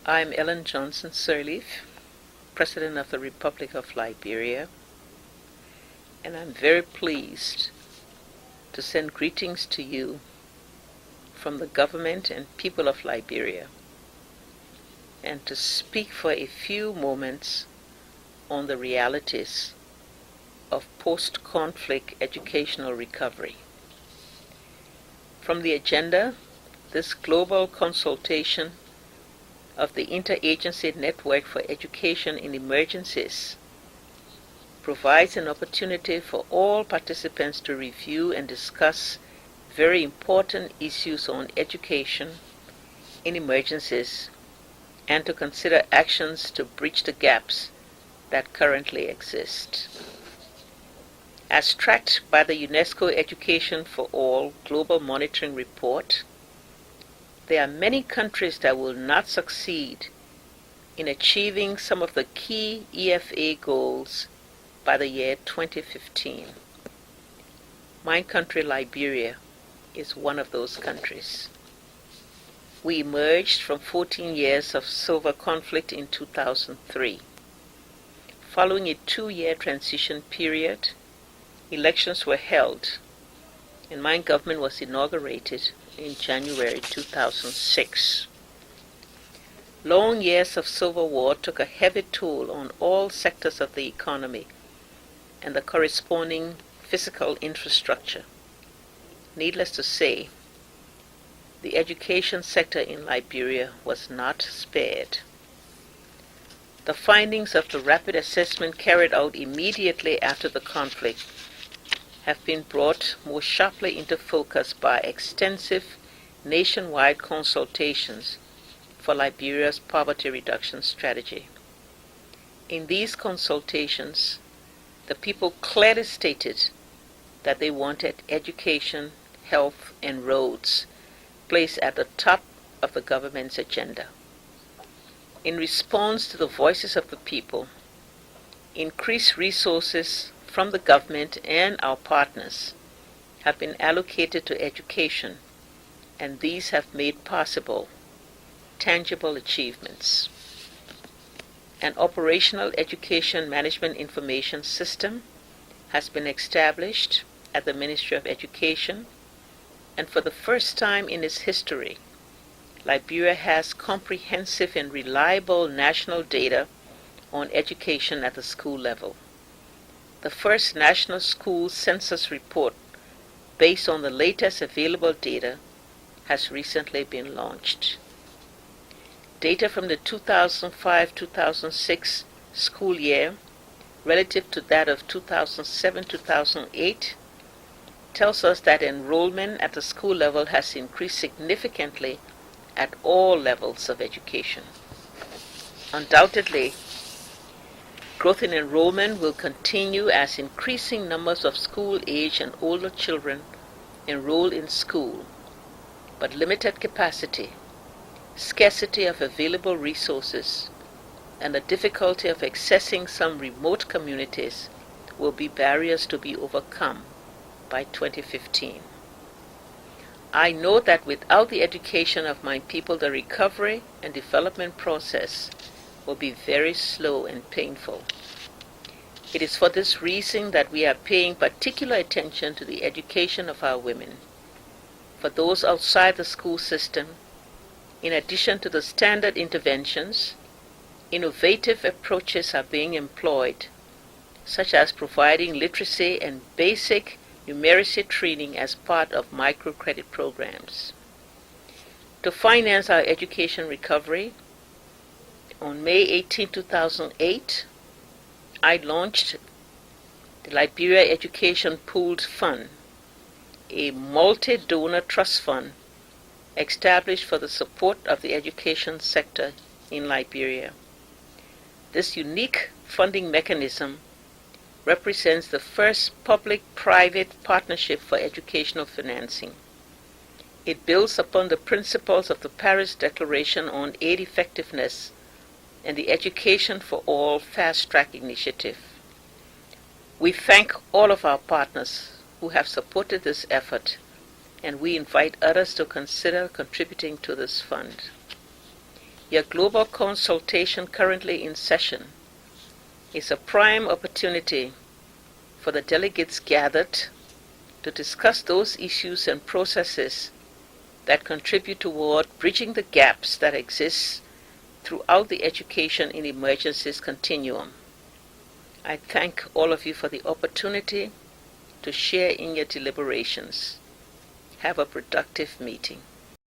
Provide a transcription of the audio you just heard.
I'm Ellen Johnson Sirleaf, President of the Republic of Liberia, and I'm very pleased to send greetings to you from the government and people of Liberia, and to speak for a few moments on the realities of post-conflict educational recovery. From the agenda, this global consultation of the Interagency Network for Education in Emergencies provides an opportunity for all participants to review and discuss very important issues on education in emergencies and to consider actions to bridge the gaps that currently exist. As tracked by the UNESCO Education for All Global Monitoring Report, there are many countries that will not succeed in achieving some of the key EFA goals by the year 2015. My country, Liberia, is one of those countries. We emerged from 14 years of civil conflict in 2003. Following a 2-year transition period, elections were held, and my government was inaugurated in January 2006. Long years of civil war took a heavy toll on all sectors of the economy and the corresponding physical infrastructure. Needless to say, the education sector in Liberia was not spared. The findings of the rapid assessment carried out immediately after the conflict have been brought more sharply into focus by extensive nationwide consultations for Liberia's poverty reduction strategy. In these consultations, the people clearly stated that they wanted education, health, and roads placed at the top of the government's agenda. In response to the voices of the people, increased resources from the government and our partners have been allocated to education, and these have made possible tangible achievements. An operational education management information system has been established at the Ministry of Education, and for the first time in its history, Liberia has comprehensive and reliable national data on education at the school level. The first National School Census report, based on the latest available data, has recently been launched. Data from the 2005-2006 school year, relative to that of 2007-2008, tells us that enrollment at the school level has increased significantly at all levels of education. Undoubtedly, growth in enrollment will continue as increasing numbers of school-age and older children enroll in school, but limited capacity, scarcity of available resources, and the difficulty of accessing some remote communities will be barriers to be overcome by 2015. I know that without the education of my people, the recovery and development process will be very slow and painful. It is for this reason that we are paying particular attention to the education of our women. For those outside the school system, in addition to the standard interventions, innovative approaches are being employed, such as providing literacy and basic numeracy training as part of microcredit programs. To finance our education recovery, on May 18, 2008, I launched the Liberia Education Pooled Fund, a multi-donor trust fund established for the support of the education sector in Liberia. This unique funding mechanism represents the first public-private partnership for educational financing. It builds upon the principles of the Paris Declaration on Aid Effectiveness and the Education for All Fast-Track Initiative. We thank all of our partners who have supported this effort, and we invite others to consider contributing to this fund. Your global consultation currently in session is a prime opportunity for the delegates gathered to discuss those issues and processes that contribute toward bridging the gaps that exist throughout the education in emergencies continuum. I thank all of you for the opportunity to share in your deliberations. Have a productive meeting.